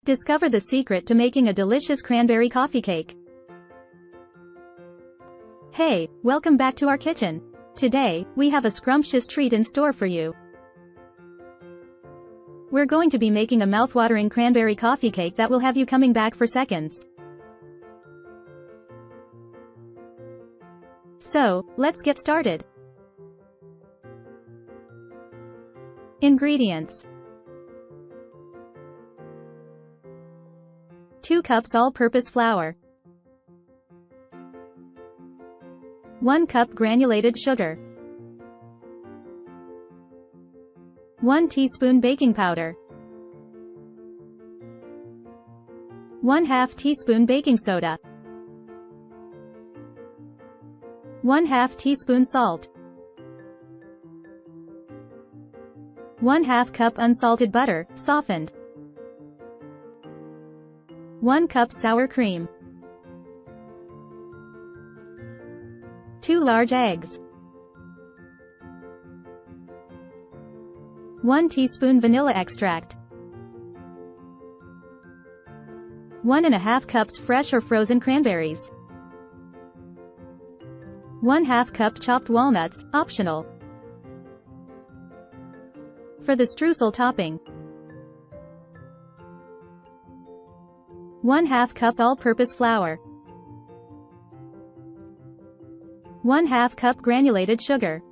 Discover the secret to making a delicious cranberry coffee cake. Hey, welcome back to our kitchen. Today, we have a scrumptious treat in store for you. We're going to be making a mouth-watering cranberry coffee cake that will have you coming back for seconds. So, let's get started. Ingredients: 2 cups all-purpose flour, 1 cup granulated sugar, 1 teaspoon baking powder, 1/2 teaspoon baking soda, 1/2 teaspoon salt, 1/2 cup unsalted butter, softened, 1 cup sour cream, 2 large eggs, 1 teaspoon vanilla extract, 1½ cups fresh or frozen cranberries, 1/2 cup chopped walnuts, optional. For the streusel topping, 1/2 cup all-purpose flour, 1/2 cup granulated sugar,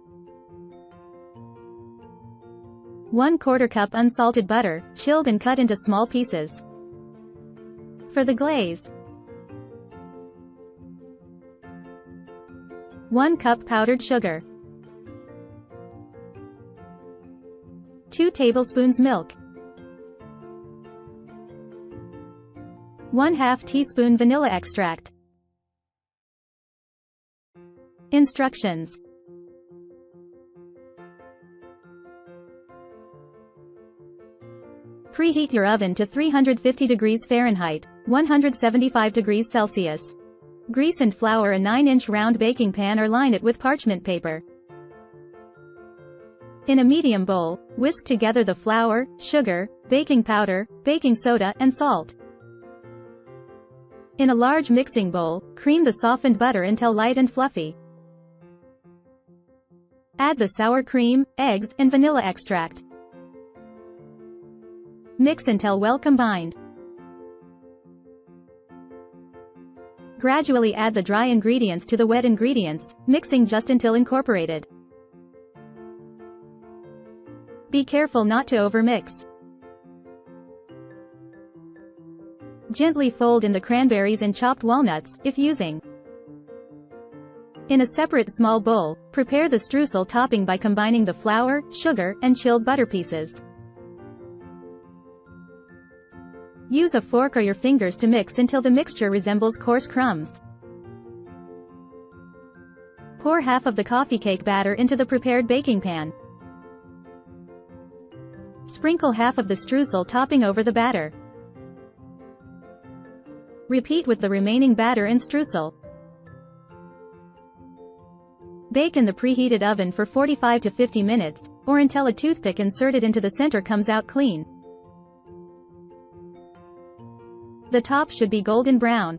1/4 cup unsalted butter, chilled and cut into small pieces. For the glaze, 1 cup powdered sugar, 2 tablespoons milk, 1/2 teaspoon vanilla extract. Instructions: preheat your oven to 350 degrees Fahrenheit, 175 degrees Celsius. Grease and flour a 9-inch round baking pan or line it with parchment paper. In a medium bowl, whisk together the flour, sugar, baking powder, baking soda, and salt. In a large mixing bowl, cream the softened butter until light and fluffy. Add the sour cream, eggs, and vanilla extract. Mix until well combined. Gradually add the dry ingredients to the wet ingredients, mixing just until incorporated. Be careful not to overmix. Gently fold in the cranberries and chopped walnuts, if using. In a separate small bowl, prepare the streusel topping by combining the flour, sugar, and chilled butter pieces. Use a fork or your fingers to mix until the mixture resembles coarse crumbs. Pour half of the coffee cake batter into the prepared baking pan. Sprinkle half of the streusel topping over the batter. Repeat with the remaining batter and streusel. Bake in the preheated oven for 45 to 50 minutes, or until a toothpick inserted into the center comes out clean. The top should be golden brown.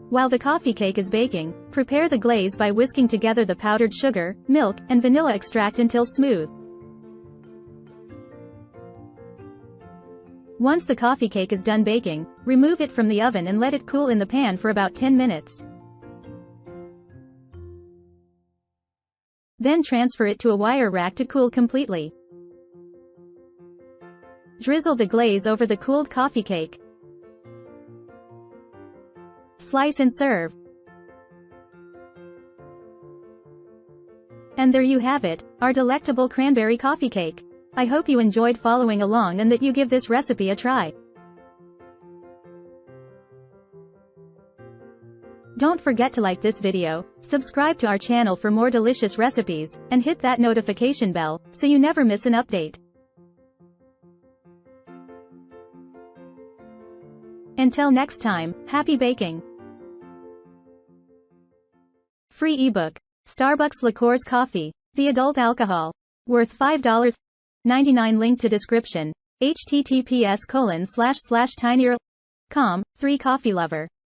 While the coffee cake is baking, prepare the glaze by whisking together the powdered sugar, milk, and vanilla extract until smooth. Once the coffee cake is done baking, remove it from the oven and let it cool in the pan for about 10 minutes. Then transfer it to a wire rack to cool completely. Drizzle the glaze over the cooled coffee cake. Slice and serve. And there you have it, our delectable cranberry coffee cake. I hope you enjoyed following along and that you give this recipe a try. Don't forget to like this video, subscribe to our channel for more delicious recipes, and hit that notification bell, so you never miss an update. Until next time, happy baking! Free ebook: Starbucks Liqueurs Coffee, the adult alcohol. Worth $5.99. Link to description. https://tinyurl.com, 3 Coffee Lover.